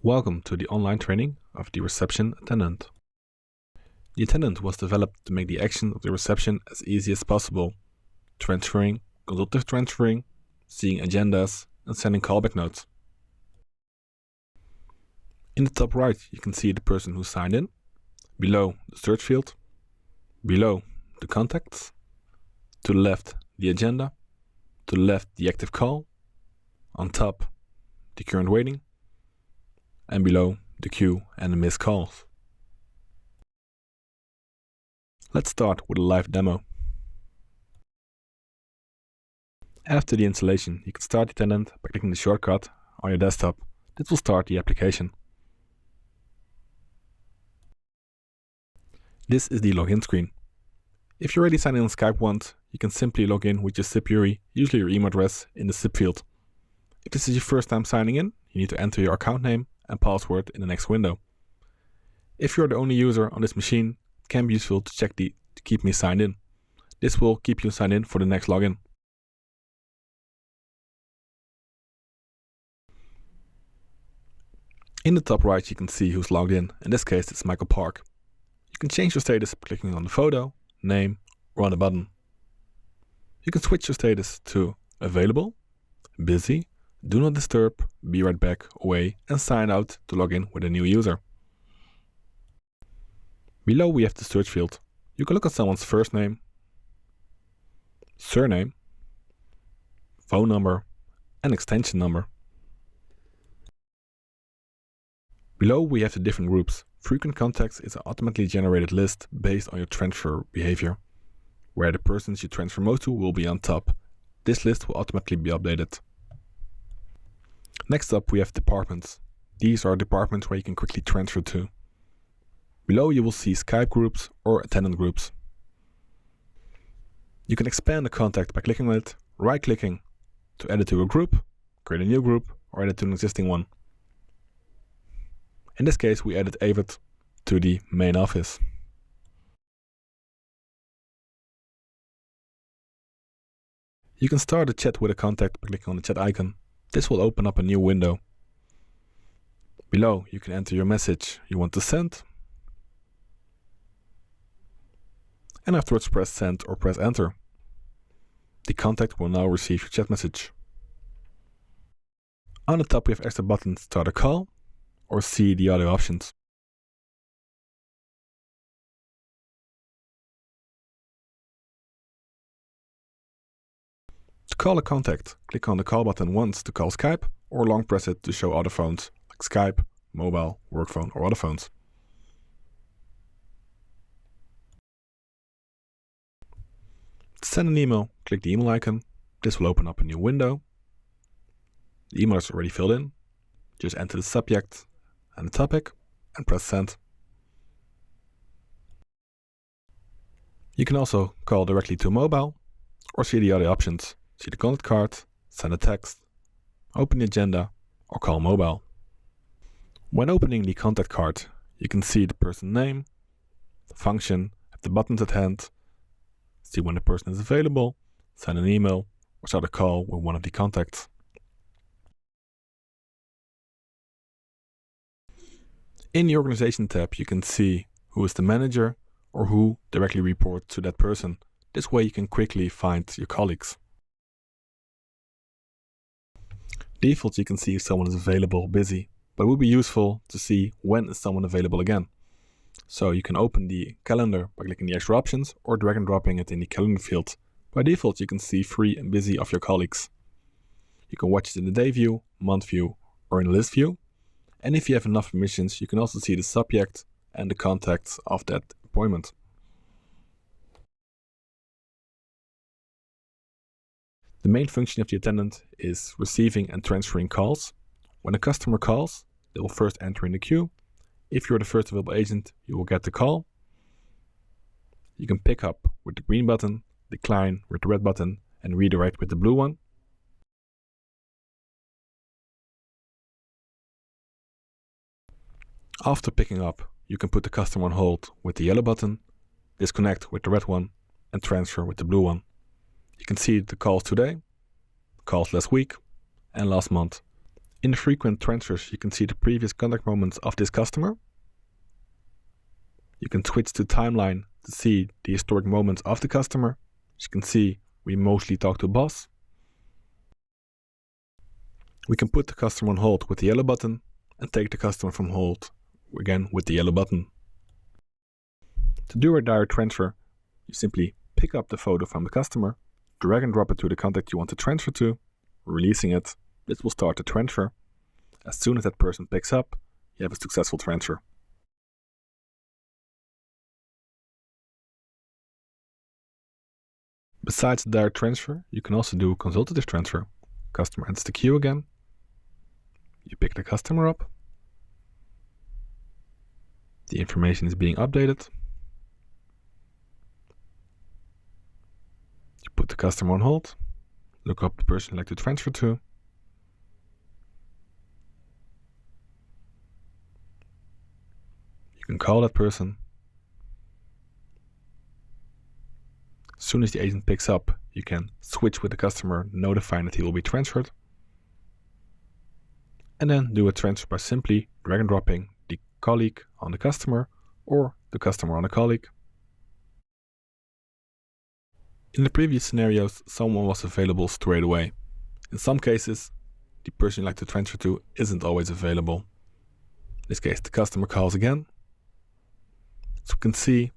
Welcome to the online training of the reception attendant. The attendant was developed to make the action of the reception as easy as possible, transferring, consultative transferring, seeing agendas, and sending callback notes. In the top right, you can see the person who signed in, below the search field, below the contacts, to the left the agenda, to the left the active call, on top the current waiting, and below the queue and the missed calls. Let's start with a live demo. After the installation, you can start the Attendant by clicking the shortcut on your desktop. This will start the application. This is the login screen. If you already signed in on Skype once, you can simply log in with your SIP URI, usually your email address, in the SIP field. If this is your first time signing in, you need to enter your account name and password in the next window. If you're the only user on this machine, it can be useful to check the Keep Me Signed In. This will keep you signed in for the next login. In the top right, you can see who's logged in. In this case, it's Michael Park. You can change your status by clicking on the photo, name, or on the button. You can switch your status to available, busy, do not disturb, be right back, away, and sign out to log in with a new user. Below we have the search field. You can look at someone's first name, surname, phone number, and extension number. Below we have the different groups. Frequent contacts is an automatically generated list based on your transfer behavior, where the persons you transfer most to will be on top. This list will automatically be updated. Next up we have departments. These are departments where you can quickly transfer to. Below you will see Skype groups or attendant groups. You can expand a contact by clicking on it, right-clicking to add it to a group, create a new group, or add it to an existing one. In this case we added Avid to the main office. You can start a chat with a contact by clicking on the chat icon. This will open up a new window. Below you can enter your message you want to send, and afterwards press send or press enter. The contact will now receive your chat message. On the top we have extra buttons: start a call or see the other options. To call a contact, click on the call button once to call Skype, or long press it to show other phones like Skype, mobile, work phone, or other phones. To send an email, click the email icon. This will open up a new window. The email is already filled in. Just enter the subject and the topic and press send. You can also call directly to mobile or see the other options. See the contact card, send a text, open the agenda, or call mobile. When opening the contact card, you can see the person's name, the function, have the buttons at hand, see when the person is available, send an email, or start a call with one of the contacts. In the organization tab, you can see who is the manager or who directly reports to that person. This way you can quickly find your colleagues. Default, you can see if someone is available or busy, but it would be useful to see when is someone available again. So you can open the calendar by clicking the extra options or drag and dropping it in the calendar field. By default, you can see free and busy of your colleagues. You can watch it in the day view, month view, or in the list view. And if you have enough permissions, you can also see the subject and the contacts of that appointment. The main function of the attendant is receiving and transferring calls. When a customer calls, they will first enter in the queue. If you're the first available agent, you will get the call. You can pick up with the green button, decline with the red button, and redirect with the blue one. After picking up, you can put the customer on hold with the yellow button, disconnect with the red one, and transfer with the blue one. You can see the calls today, calls last week, and last month. In frequent transfers, you can see the previous contact moments of this customer. You can switch to timeline to see the historic moments of the customer. As you can see, we mostly talk to boss. We can put the customer on hold with the yellow button and take the customer from hold again with the yellow button. To do a direct transfer, you simply pick up the photo from the customer, drag and drop it to the contact you want to transfer to, releasing it. This will start the transfer. As soon as that person picks up, you have a successful transfer. Besides the direct transfer, you can also do a consultative transfer. Customer enters the queue again. You pick the customer up. The information is being updated. You put the customer on hold. Look up the person you'd like to transfer to. You can call that person. As soon as the agent picks up, you can switch with the customer, notifying that he will be transferred. And then do a transfer by simply drag and dropping the colleague on the customer or the customer on a colleague. In the previous scenarios, someone was available straight away. In some cases, the person you'd like to transfer to isn't always available. In this case, the customer calls again. So you can see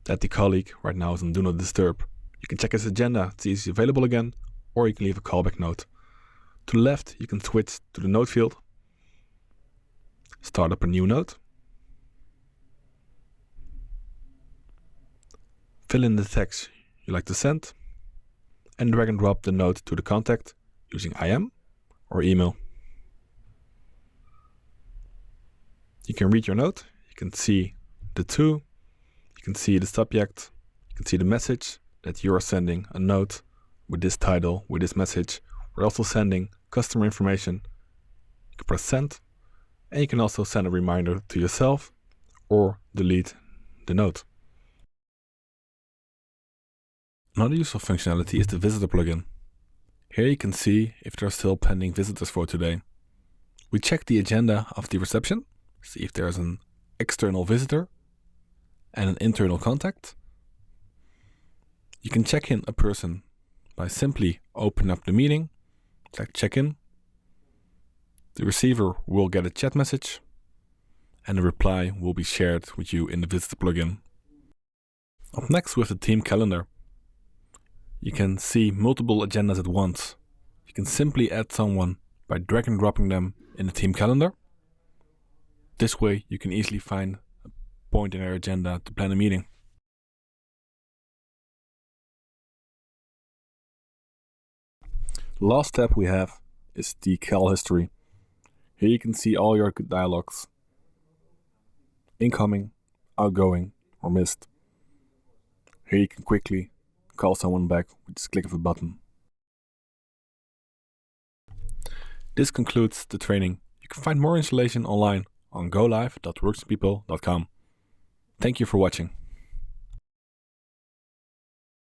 that the colleague right now is on Do Not Disturb. You can check his agenda to see if he's available again, or you can leave a callback note. To the left, you can switch to the note field, start up a new note, fill in the text you like to send, and drag and drop the note to the contact using IM or email. You can read your note, you can see the to, you can see the subject, you can see the message that you are sending a note with this title, with this message. We're also sending customer information. You can press send, and you can also send a reminder to yourself or delete the note. Another useful functionality is the visitor plugin. Here you can see if there are still pending visitors for today. We check the agenda of the reception, see if there's an external visitor and an internal contact. You can check in a person by simply opening up the meeting, select check-in. The receiver will get a chat message and the reply will be shared with you in the visitor plugin. Up next, with the team calendar, you can see multiple agendas at once. You can simply add someone by drag and dropping them in the team calendar. This way you can easily find a point in their agenda to plan a meeting. The last tab we have is the call history. Here you can see all your dialogues, incoming, outgoing, or missed. Here you can quickly call someone back with just a click of a button. This concludes the training. You can find more installation online on golive.workspeople.com. Thank you for watching.